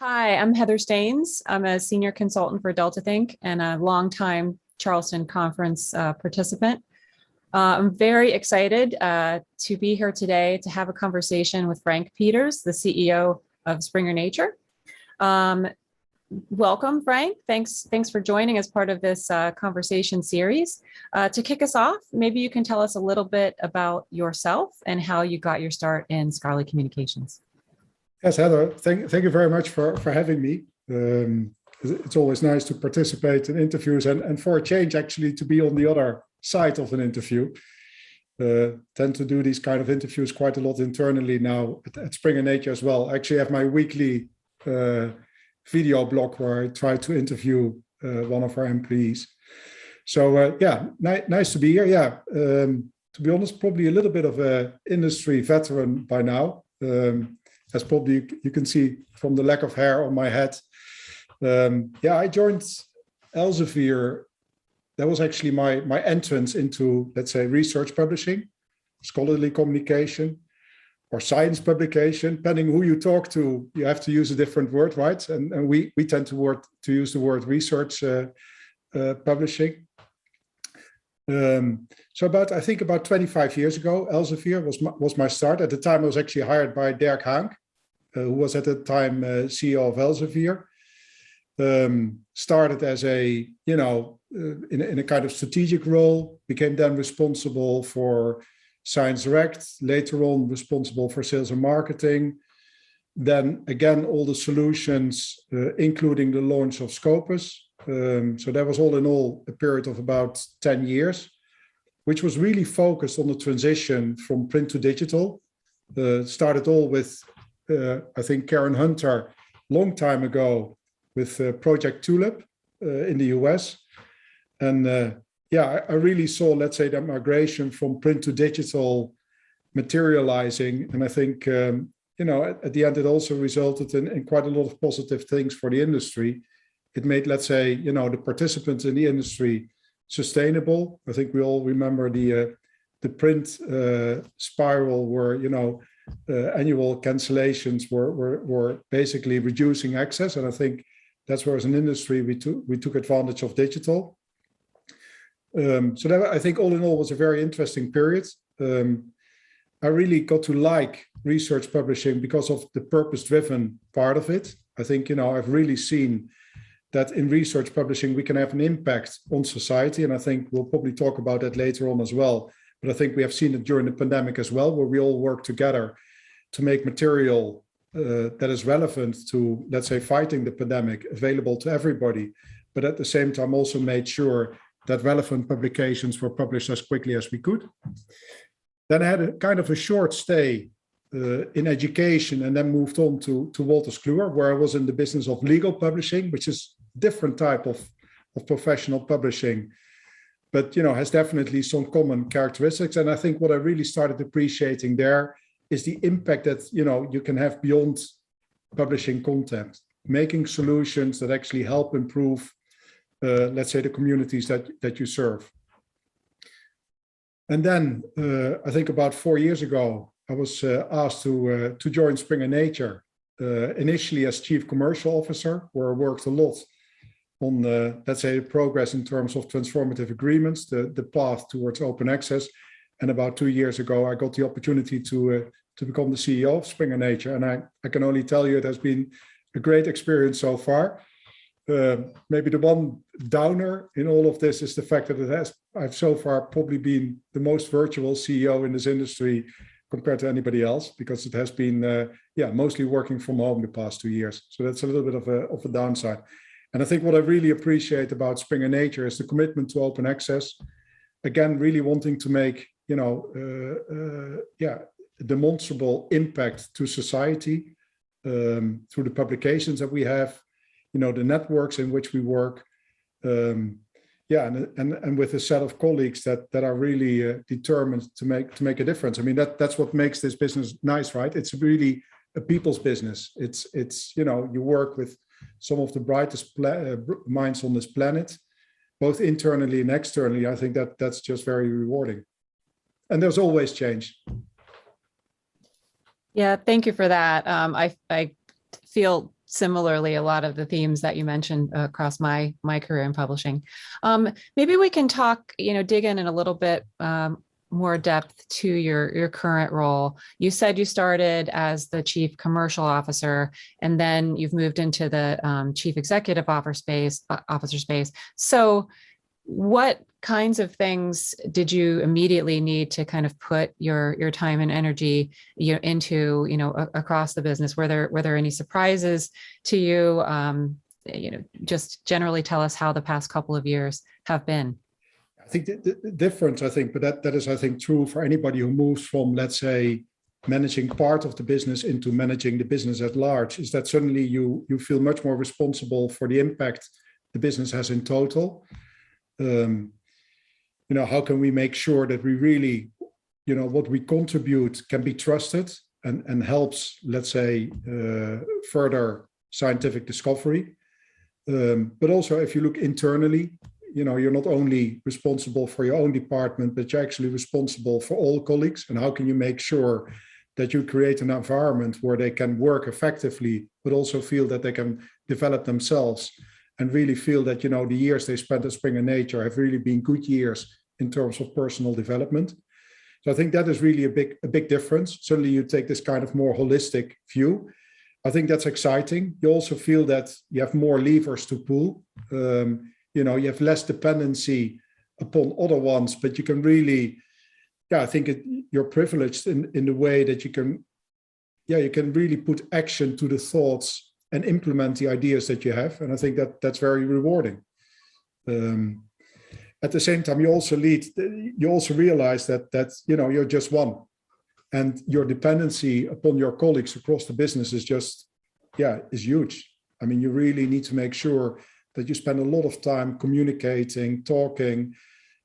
Hi, I'm Heather Staines. I'm a senior consultant for Delta Think and a longtime Charleston Conference participant. I'm very excited to be here today to have a conversation with Frank Peeters, the CEO of Springer Nature. Welcome, Frank. Thanks for joining as part of this conversation series. To kick us off, maybe you can tell us a little bit about yourself and how you got your start in scholarly communications. Yes, Heather, thank you very much for having me. It's always nice to participate in interviews and for a change, actually, to be on the other side of an interview. Tend to do these kind of interviews quite a lot internally now at Springer Nature as well. I actually have my weekly video blog where I try to interview one of our employees. So yeah, nice to be here. Yeah, to be honest, probably a little bit of an industry veteran by now. As probably you can see from the lack of hair on my head. Yeah, I joined Elsevier. That was actually my entrance into, let's say, research publishing, scholarly communication, or science publication. Depending who you talk to, you have to use a different word, right? And we tend to use the word research publishing. So I think about 25 years ago, Elsevier was my start. At the time, I was actually hired by Dirk Haank, who was at the time CEO of Elsevier. Started as a, in a kind of strategic role, became then responsible for Science Direct, later on responsible for sales and marketing. Then again, all the solutions, including the launch of Scopus. So that was all in all a period of about 10 years, which was really focused on the transition from print to digital. Started all with, I think, Karen Hunter, long time ago, with Project Tulip in the US. And yeah, I really saw, let's say, that migration from print to digital materializing. And I think, at the end, it also resulted in quite a lot of positive things for the industry. It made, let's say, the participants in the industry sustainable. I think we all remember the print spiral where, annual cancellations were basically reducing access. And I think that's where, as an industry, we took advantage of digital. So that, I think, all in all, was a very interesting period. I really got to like research publishing because of the purpose-driven part of it. I think, I've really seen that in research publishing, we can have an impact on society. And I think we'll probably talk about that later on as well. But I think we have seen it during the pandemic as well, where we all work together to make material that is relevant to, let's say, fighting the pandemic available to everybody. But at the same time, also made sure that relevant publications were published as quickly as we could. Then I had a kind of a short stay in education, and then moved on to Wolters Kluwer, where I was in the business of legal publishing, which is different type of professional publishing, but has definitely some common characteristics. And I think what I really started appreciating there is the impact that you can have beyond publishing content, making solutions that actually help improve, let's say, the communities that you serve. And then I think about 4 years ago, I was asked to join Springer Nature, initially as Chief Commercial Officer, where I worked a lot on, let's say, progress in terms of transformative agreements, the path towards open access. And about 2 years ago, I got the opportunity to become the CEO of Springer Nature. And I can only tell you it has been a great experience so far. Maybe the one downer in all of this is the fact that I've so far probably been the most virtual CEO in this industry compared to anybody else, because it has been, mostly working from home the past 2 years. So that's a little bit of a downside. And I think what I really appreciate about Springer Nature is the commitment to open access. Again, really wanting to make, a demonstrable impact to society through the publications that we have, the networks in which we work. And with a set of colleagues that are really determined to make a difference. I mean, that's what makes this business nice, right? It's really a people's business. It's you work with some of the brightest minds on this planet, both internally and externally. I think that's just very rewarding. And there's always change. Yeah, thank you for that. I feel similarly a lot of the themes that you mentioned across my career in publishing. Maybe we can talk, dig in a little bit more depth to your current role. You said you started as the chief commercial officer, and then you've moved into the chief executive officer space. So what kinds of things did you immediately need to kind of put your time and energy into across the business? Were there any surprises to you? Just generally tell us how the past couple of years have been. I think the difference, but that is, I think, true for anybody who moves from, let's say, managing part of the business into managing the business at large, is that suddenly you feel much more responsible for the impact the business has in total. How can we make sure that we really, what we contribute can be trusted and helps, let's say, further scientific discovery. But also, if you look internally, you're not only responsible for your own department, but you're actually responsible for all colleagues. And how can you make sure that you create an environment where they can work effectively, but also feel that they can develop themselves and really feel that, the years they spent at Springer Nature have really been good years in terms of personal development. So I think that is really a big difference. Certainly you take this kind of more holistic view. I think that's exciting. You also feel that you have more levers to pull. You have less dependency upon other ones, but you can really, I think you're privileged in the way that you can really put action to the thoughts and implement the ideas that you have. And I think that's very rewarding. At the same time, you also realize that you're just one, and your dependency upon your colleagues across the business is huge. I mean, you really need to make sure that you spend a lot of time communicating, talking,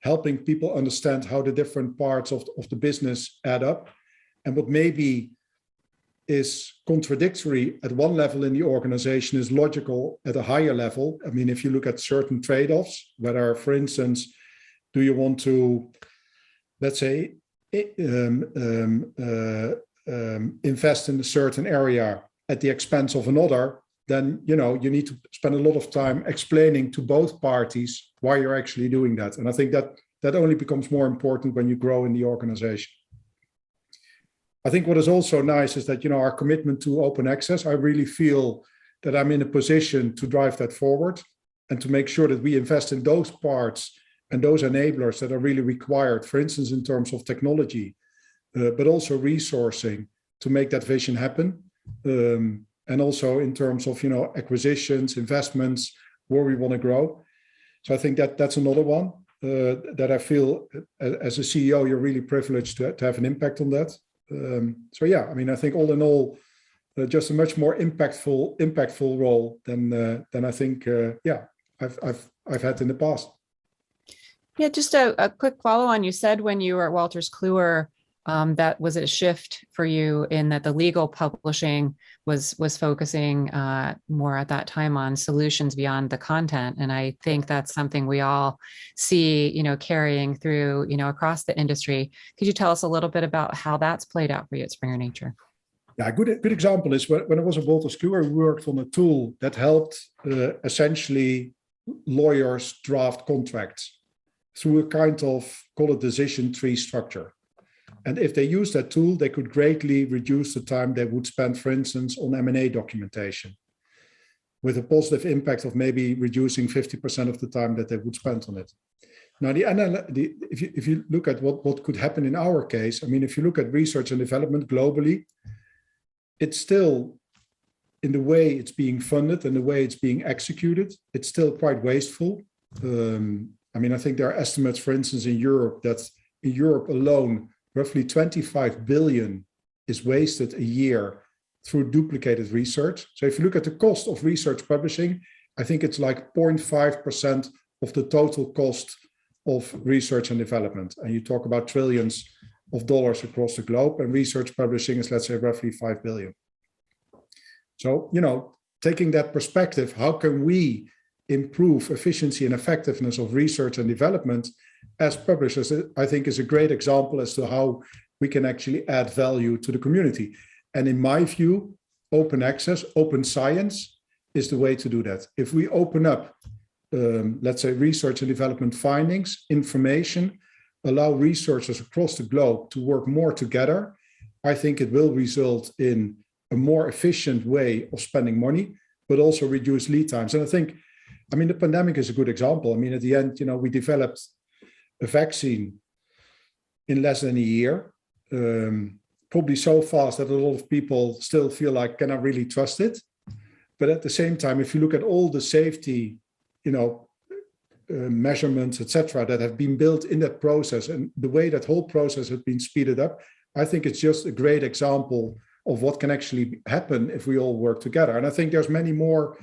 helping people understand how the different parts of the business add up, and what maybe is contradictory at one level in the organization is logical at a higher level. I mean, if you look at certain trade-offs, whether, for instance, do you want to, let's say, invest in a certain area at the expense of another, then you need to spend a lot of time explaining to both parties why you're actually doing that. And I think that only becomes more important when you grow in the organization. I think what is also nice is that our commitment to open access, I really feel that I'm in a position to drive that forward and to make sure that we invest in those parts and those enablers that are really required, for instance, in terms of technology, but also resourcing to make that vision happen. And also in terms of, acquisitions, investments, where we want to grow. So I think that's another one that I feel as a CEO, you're really privileged to have an impact on that. I think all in all, just a much more impactful role than I think, I've had in the past. Yeah, just a quick follow on. You said when you were at Wolters Kluwer, that was a shift for you in that the legal publishing was focusing more at that time on solutions beyond the content. And I think that's something we all see, carrying through, across the industry. Could you tell us a little bit about how that's played out for you at Springer Nature? Yeah, a good example is when I was at Wolters Kluwer, we worked on a tool that helped essentially lawyers draft contracts through a kind of, call it, decision tree structure. And if they use that tool, they could greatly reduce the time they would spend, for instance, on M&A documentation, with a positive impact of maybe reducing 50% of the time that they would spend on it. Now, if you look at what could happen in our case, I mean, if you look at research and development globally, it's still, in the way it's being funded and the way it's being executed, it's still quite wasteful. I think there are estimates, for instance, in Europe, that in Europe alone, roughly 25 billion is wasted a year through duplicated research. So if you look at the cost of research publishing, I think it's like 0.5% of the total cost of research and development. And you talk about trillions of dollars across the globe, and research publishing is, let's say, roughly 5 billion. So, taking that perspective, how can we improve efficiency and effectiveness of research and development as publishers, I think, is a great example as to how we can actually add value to the community. And in my view, open access, open science is the way to do that. If we open up, let's say, research and development findings, information, allow researchers across the globe to work more together, I think it will result in a more efficient way of spending money, but also reduce lead times. And I think, I mean, the pandemic is a good example. I mean, at the end, we developed a vaccine in less than a year, probably so fast that a lot of people still feel like, can I really trust it? But at the same time, if you look at all the safety, measurements, etc., that have been built in that process and the way that whole process has been speeded up, I think it's just a great example of what can actually happen if we all work together. And I think there's many more,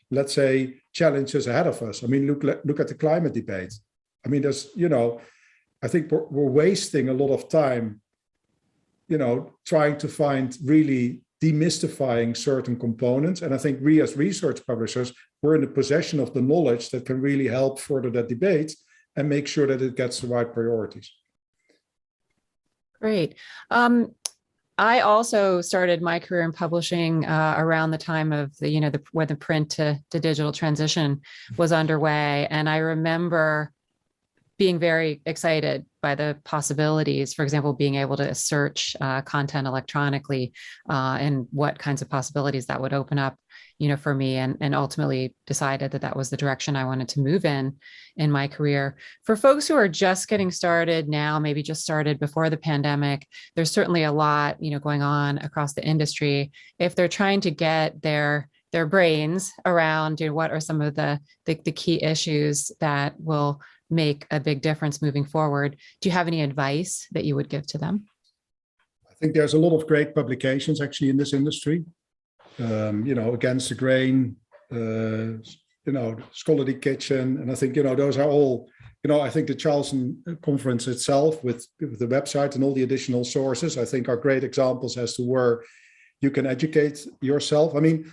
let's say, challenges ahead of us. I mean, look at the climate debate. I mean, there's, I think we're wasting a lot of time, trying to find really demystifying certain components. And I think we as research publishers, we're in the possession of the knowledge that can really help further that debate and make sure that it gets the right priorities. Great. I also started my career in publishing around the time of when the print to digital transition was underway. And I remember being very excited by the possibilities, for example, being able to search content electronically and what kinds of possibilities that would open up, for me, and ultimately decided that was the direction I wanted to move in my career. For folks who are just getting started now, maybe just started before the pandemic, there's certainly a lot, going on across the industry. If they're trying to get their brains around, what are some of the key issues that will make a big difference moving forward, do you have any advice that you would give to them? I think there's a lot of great publications actually in this industry. Against the Grain, Scholarly Kitchen, and I think those are all. I think the Charleston conference itself, with the website and all the additional sources, I think are great examples as to where you can educate yourself. I mean,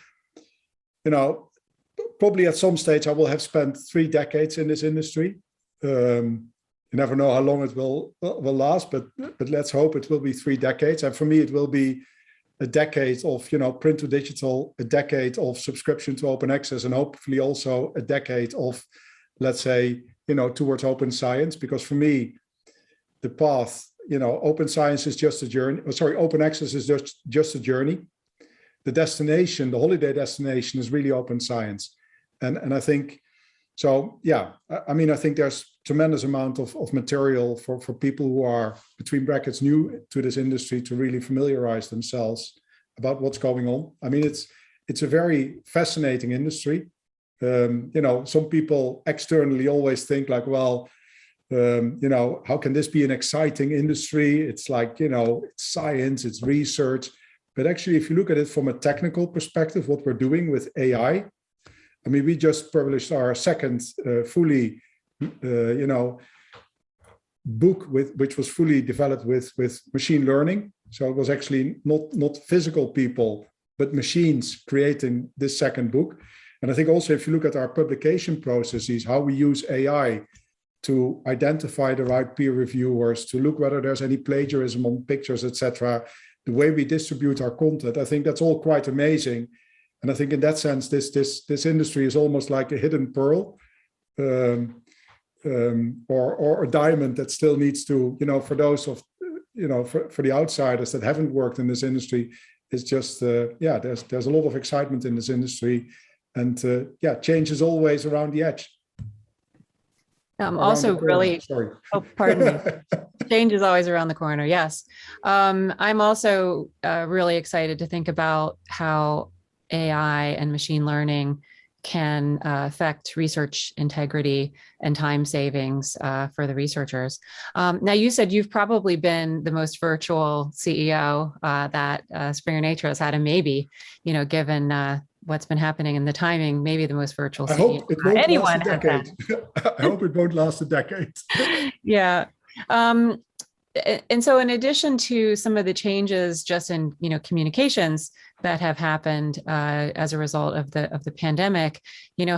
probably at some stage I will have spent 3 decades in this industry. You never know how long it will last, but let's hope it will be 3 decades. And for me, it will be a decade of print to digital, a decade of subscription to open access, and hopefully also a decade of, let's say, towards open science. Because for me, the path, open science is just a journey. Open access is just a journey. The destination, the holiday destination, is really open science, and I think. So yeah, I mean, I think there's tremendous amount of material for people who are, between brackets, new to this industry to really familiarize themselves about what's going on. I mean, it's a very fascinating industry. Some people externally always think like, well, how can this be an exciting industry? It's like, it's science, it's research. But actually, if you look at it from a technical perspective, what we're doing with AI, I mean, we just published our second fully, book which was fully developed with machine learning. So it was actually not physical people, but machines creating this second book. And I think also if you look at our publication processes, how we use AI to identify the right peer reviewers, to look whether there's any plagiarism on pictures, etc., the way we distribute our content, I think that's all quite amazing. And I think in that sense, this industry is almost like a hidden pearl, or a diamond that still needs to, for those of, for the outsiders that haven't worked in this industry, it's just, there's a lot of excitement in this industry, and change is always around the edge. Also really, pardon me. Change is always around the corner. Yes. I'm also really excited to think about how AI and machine learning can affect research integrity and time savings for the researchers. Now, you said you've probably been the most virtual CEO that Springer Nature has had, and maybe, given what's been happening and the timing, maybe the most virtual CEO. I hope it won't anyone last a decade. I hope it won't last a decade. Yeah. And so in addition to some of the changes just in, communications that have happened as a result of the pandemic,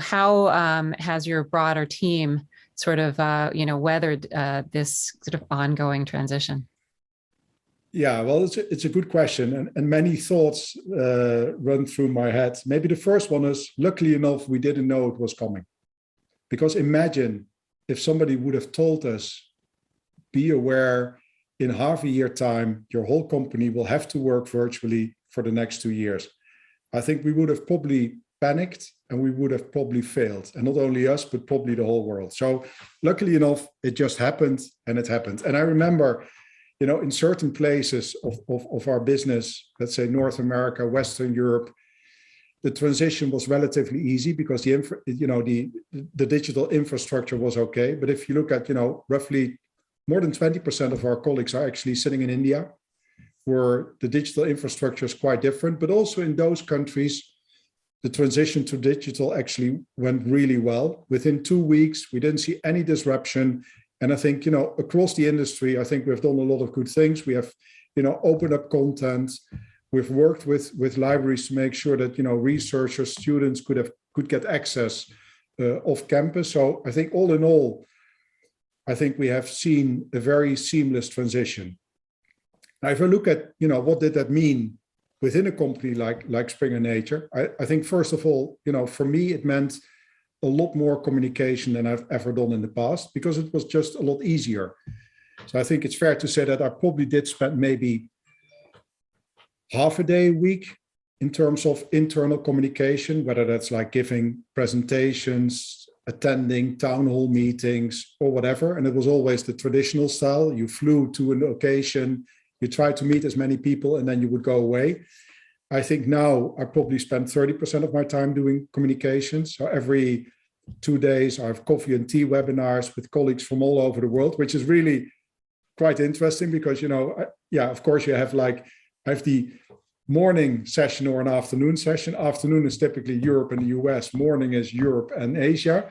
how has your broader team sort of, weathered this sort of ongoing transition? Yeah, well, it's a good question, and many thoughts run through my head. Maybe the first one is, luckily enough, we didn't know it was coming. Because imagine if somebody would have told us, be aware, in half a year time, your whole company will have to work virtually for the next 2 years. I think we would have probably panicked and we would have probably failed. And not only us, but probably the whole world. So luckily enough, it just happened and it happened. And I remember, in certain places of our business, let's say North America, Western Europe, the transition was relatively easy because the digital infrastructure was okay. But if you look at, roughly more than 20% of our colleagues are actually sitting in India, where the digital infrastructure is quite different. But also in those countries, the transition to digital actually went really well. Within 2 weeks, we didn't see any disruption. And I think, across the industry, I think we've done a lot of good things. We have, opened up content. We've worked with libraries to make sure that, researchers, students could get access off campus. So I think all in all, I think we have seen a very seamless transition. Now, if I look at, what did that mean within a company like Springer Nature, I think first of all, for me, it meant a lot more communication than I've ever done in the past, because it was just a lot easier. So I think it's fair to say that I probably did spend maybe half a day a week in terms of internal communication, whether that's like giving presentations, attending town hall meetings or whatever. And it was always the traditional style. You flew to a location, you tried to meet as many people, and then you would go away. I think now I probably spend 30% of my time doing communications. So every 2 days, I have coffee and tea webinars with colleagues from all over the world, which is really quite interesting because, of course, I have the morning session or an afternoon session. Afternoon is typically Europe and the US. Morning is Europe and Asia.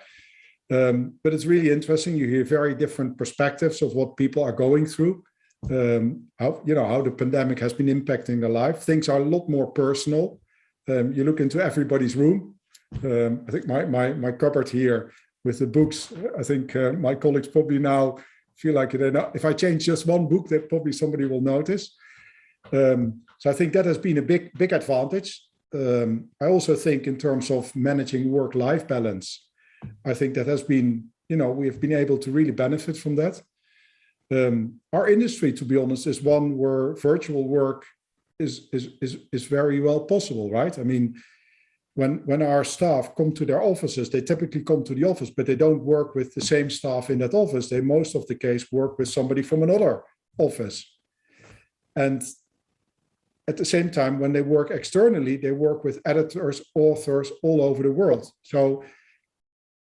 But it's really interesting. You hear very different perspectives of what people are going through. How the pandemic has been impacting their life. Things are a lot more personal. You look into everybody's room. I think my cupboard here with the books, I think my colleagues probably now feel like if I change just one book, that probably somebody will notice. So I think that has been a big advantage. I also think in terms of managing work-life balance, I think that has been, we have been able to really benefit from that. Our industry, to be honest, is one where virtual work is very well possible, right? I mean, when our staff come to their offices, they typically come to the office, but they don't work with the same staff in that office. They most of the case work with somebody from another office. And at the same time, when they work externally, they work with editors, authors all over the world. So,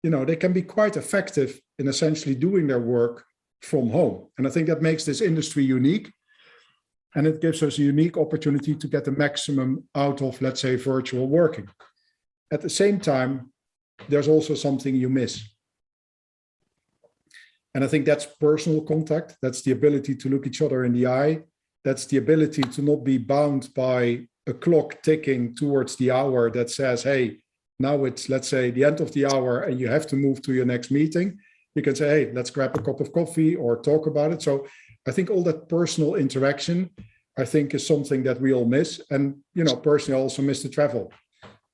they can be quite effective in essentially doing their work from home. And I think that makes this industry unique. And it gives us a unique opportunity to get the maximum out of, let's say, virtual working. At the same time, there's also something you miss. And I think that's personal contact. That's the ability to look each other in the eye. That's the ability to not be bound by a clock ticking towards the hour that says, hey, now it's, let's say, the end of the hour and you have to move to your next meeting. You can say, hey, let's grab a cup of coffee or talk about it. So I think all that personal interaction, I think, is something that we all miss. And, personally, I also miss the travel.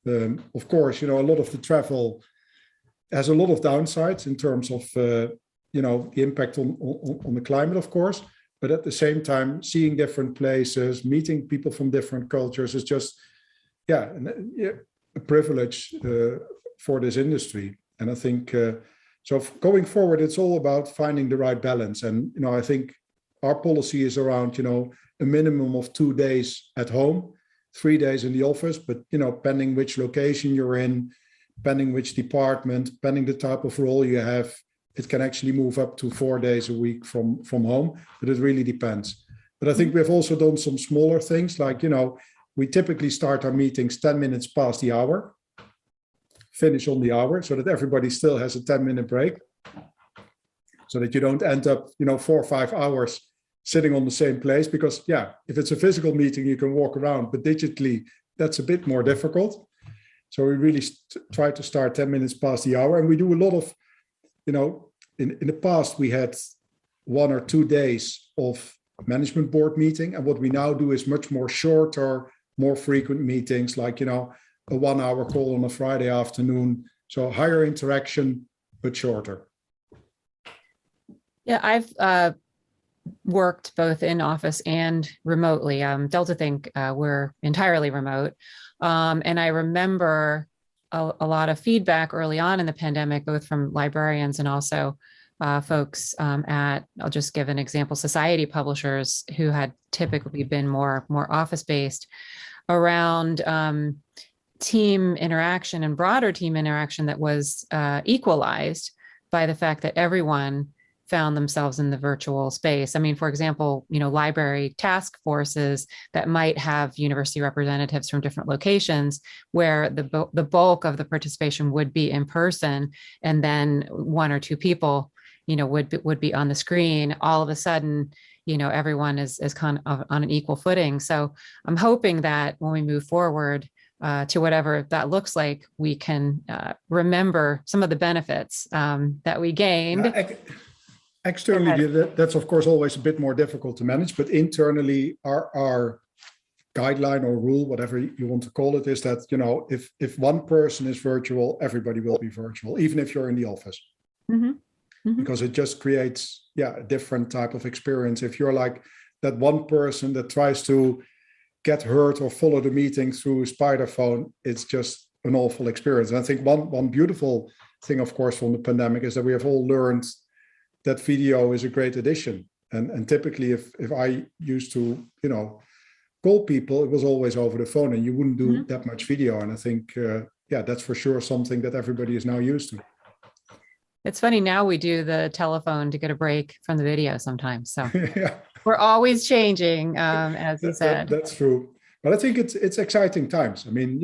Of course, a lot of the travel has a lot of downsides in terms of, the impact on the climate, of course. But at the same time, seeing different places, meeting people from different cultures is just, a privilege for this industry. And I think, so going forward, it's all about finding the right balance. And, I think our policy is around, a minimum of 2 days at home, 3 days in the office, but, pending which location you're in, pending which department, pending the type of role you have, it can actually move up to 4 days a week from home, but it really depends. But I think we've also done some smaller things like, we typically start our meetings 10 minutes past the hour, finish on the hour so that everybody still has a 10-minute break so that you don't end up, 4 or 5 hours sitting on the same place because, if it's a physical meeting, you can walk around, but digitally, that's a bit more difficult. So we really try to start 10 minutes past the hour. And we do a lot of, in the past, we had 1 or 2 days of management board meeting. And what we now do is much more shorter, more frequent meetings, like, a 1 hour call on a Friday afternoon. So higher interaction, but shorter. Yeah, I've worked both in office and remotely. Delta Think, we're entirely remote. And I remember a lot of feedback early on in the pandemic, both from librarians and also folks at, I'll just give an example, society publishers who had typically been more office-based around team interaction and broader team interaction that was equalized by the fact that everyone found themselves in the virtual space. I mean, for example, library task forces that might have university representatives from different locations where the bulk of the participation would be in person, and then 1 or 2 people, would be on the screen. All of a sudden, everyone is kind of on an equal footing. So I'm hoping that when we move forward to whatever that looks like, we can remember some of the benefits that we gained. Externally, that's of course always a bit more difficult to manage, but internally, our guideline or rule, whatever you want to call it, is that if one person is virtual, everybody will be virtual, even if you're in the office, because it just creates a different type of experience. If you're like that one person that tries to get heard or follow the meeting through a spider phone, it's just an awful experience. And I think one beautiful thing, of course, from the pandemic is that we have all learned that video is a great addition. And typically, if I used to, call people, it was always over the phone, and you wouldn't do that much video. And I think, that's for sure something that everybody is now used to. It's funny, now we do the telephone to get a break from the video sometimes. So Yeah, we're always changing, as you said. that's true. But I think it's exciting times. I mean,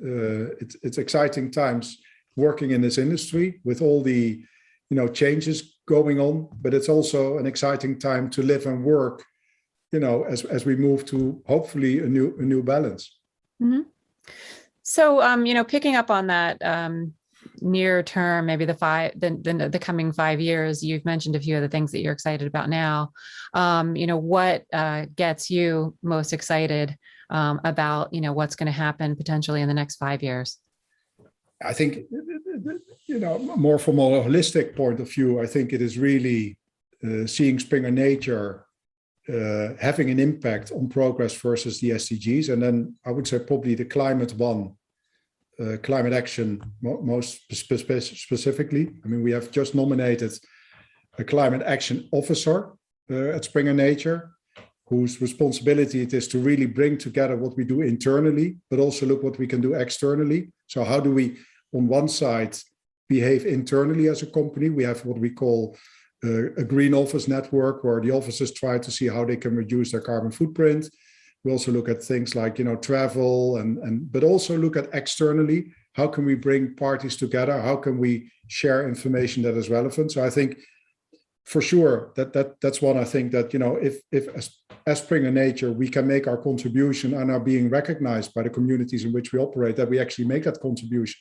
it's exciting times working in this industry with all the, changes going on, but it's also an exciting time to live and work, as we move to hopefully a new balance. Mm-hmm. So, picking up on that, near term, maybe the coming 5 years, you've mentioned a few of the things that you're excited about now. What gets you most excited about, what's going to happen potentially in the next 5 years? I think, more from a holistic point of view, I think it is really seeing Springer Nature having an impact on progress versus the SDGs. And then I would say probably the climate action most specifically. I mean, we have just nominated a climate action officer at Springer Nature, whose responsibility it is to really bring together what we do internally, but also look what we can do externally. So how do we, on one side, behave internally as a company? We have what we call a green office network, where the offices try to see how they can reduce their carbon footprint. We also look at things like, travel, but also look at externally, how can we bring parties together? How can we share information that is relevant? So I think for sure that's one. I think that, if as Springer Nature, we can make our contribution and are being recognized by the communities in which we operate, that we actually make that contribution.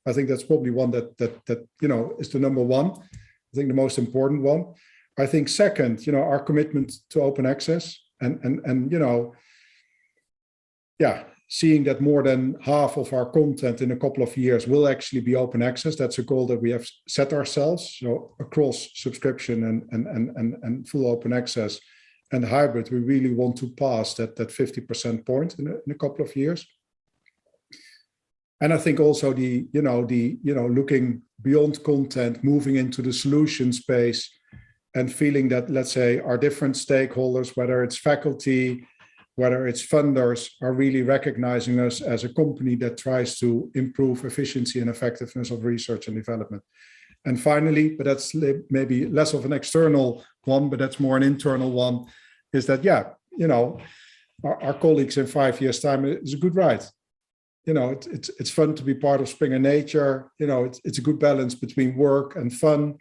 I think that's probably one that is the number one. I think the most important one. I think second, our commitment to open access and seeing that more than half of our content in a couple of years will actually be open access. That's a goal that we have set ourselves. So across subscription and full open access and hybrid, we really want to pass that 50% point in a couple of years. And I think also the looking beyond content, moving into the solution space, and feeling that, let's say, our different stakeholders, whether it's faculty, whether it's funders, are really recognizing us as a company that tries to improve efficiency and effectiveness of research and development. And finally, but that's maybe less of an external one, but that's more an internal one, is that, our colleagues in 5 years' time is a good ride. It's fun to be part of Springer Nature. It's a good balance between work and fun.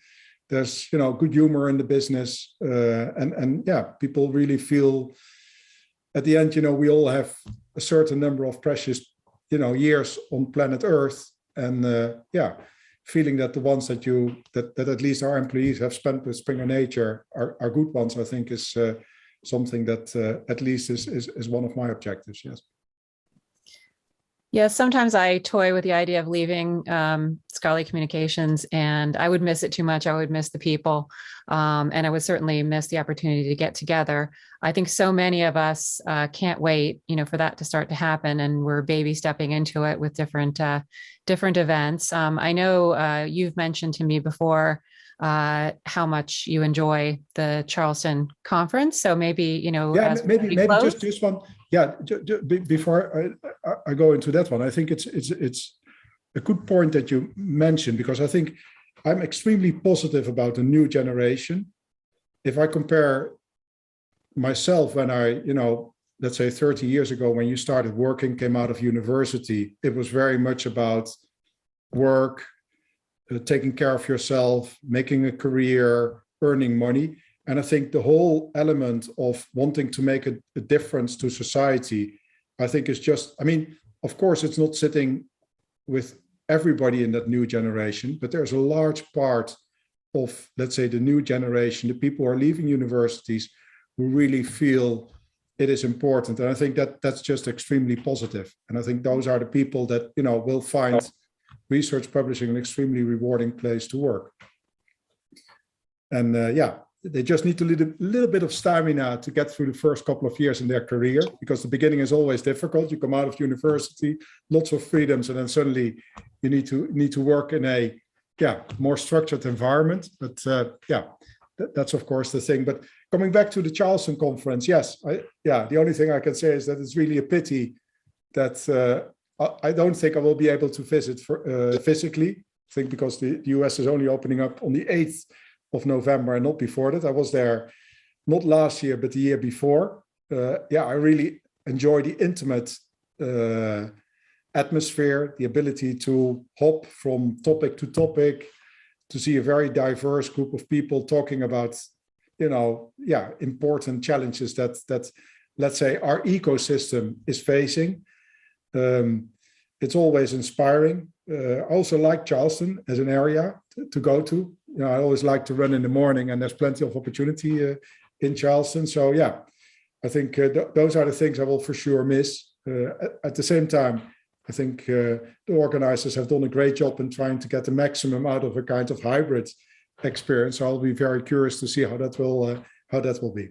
There's, good humor in the business. And people really feel at the end, we all have a certain number of precious, years on planet Earth. And feeling that the ones that at least our employees have spent with Springer Nature are good ones, I think is something that at least is one of my objectives. Yes. Yeah, sometimes I toy with the idea of leaving scholarly communications, and I would miss it too much. I would miss the people, and I would certainly miss the opportunity to get together. I think so many of us can't wait, for that to start to happen, and we're baby stepping into it with different events. I know you've mentioned to me before how much you enjoy the Charleston conference. So maybe, as maybe close. just one. Yeah, before I go into that one, I think it's a good point that you mentioned, because I think I'm extremely positive about the new generation. If I compare myself when I, let's say 30 years ago, when you started working, came out of university, it was very much about work, taking care of yourself, making a career, earning money. And I think the whole element of wanting to make a difference to society, I think is just, of course, it's not sitting with everybody in that new generation, but there's a large part of, let's say, the new generation, the people who are leaving universities, who really feel it is important. And I think that's just extremely positive. And I think those are the people that, will find research publishing an extremely rewarding place to work. And they just need a little bit of stamina to get through the first couple of years in their career, because the beginning is always difficult. You come out of university, lots of freedoms, and then suddenly you need to work in a more structured environment. But that's of course the thing. But coming back to the Charleston conference, yes, the only thing I can say is that it's really a pity that I don't think I will be able to visit physically. I think because the US is only opening up on the 8th of November and not before that. I was there not last year, but the year before. I really enjoy the intimate atmosphere, the ability to hop from topic to topic, to see a very diverse group of people talking about, important challenges that let's say our ecosystem is facing. It's always inspiring. I also like Charleston as an area to go to. I always like to run in the morning, and there's plenty of opportunity in Charleston. So I think those are the things I will for sure miss. At the same time, I think the organizers have done a great job in trying to get the maximum out of a kind of hybrid experience. So I'll be very curious to see how that will be.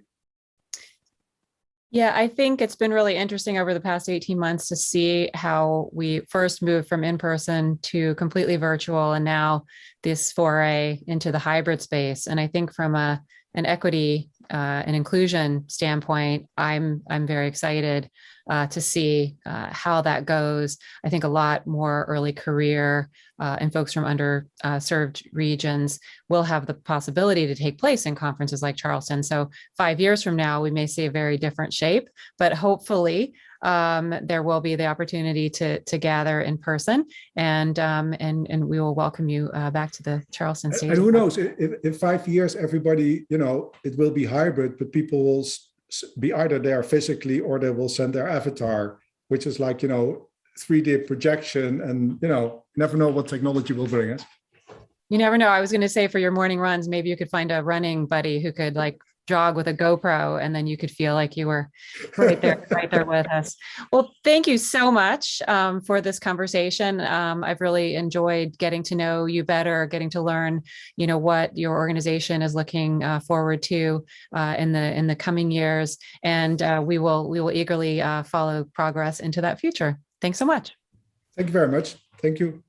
Yeah, I think it's been really interesting over the past 18 months to see how we first moved from in-person to completely virtual, and now this foray into the hybrid space. And I think from an equity and inclusion standpoint, I'm very excited to see how that goes. I think a lot more early career and folks from underserved regions will have the possibility to take place in conferences like Charleston. So 5 years from now, we may see a very different shape, but hopefully there will be the opportunity to gather in person, and we will welcome you back to the Charleston stage. And who knows, in 5 years, everybody, it will be hybrid, but people will be either there physically or they will send their avatar, which is like, 3D projection, and, you never know what technology will bring us. You never know. I was going to say, for your morning runs, maybe you could find a running buddy who could jog with a GoPro, and then you could feel like you were right there with us. Well, thank you so much for this conversation. I've really enjoyed getting to know you better, getting to learn, what your organization is looking forward to in the coming years, and we will eagerly follow progress into that future. Thanks so much. Thank you very much. Thank you.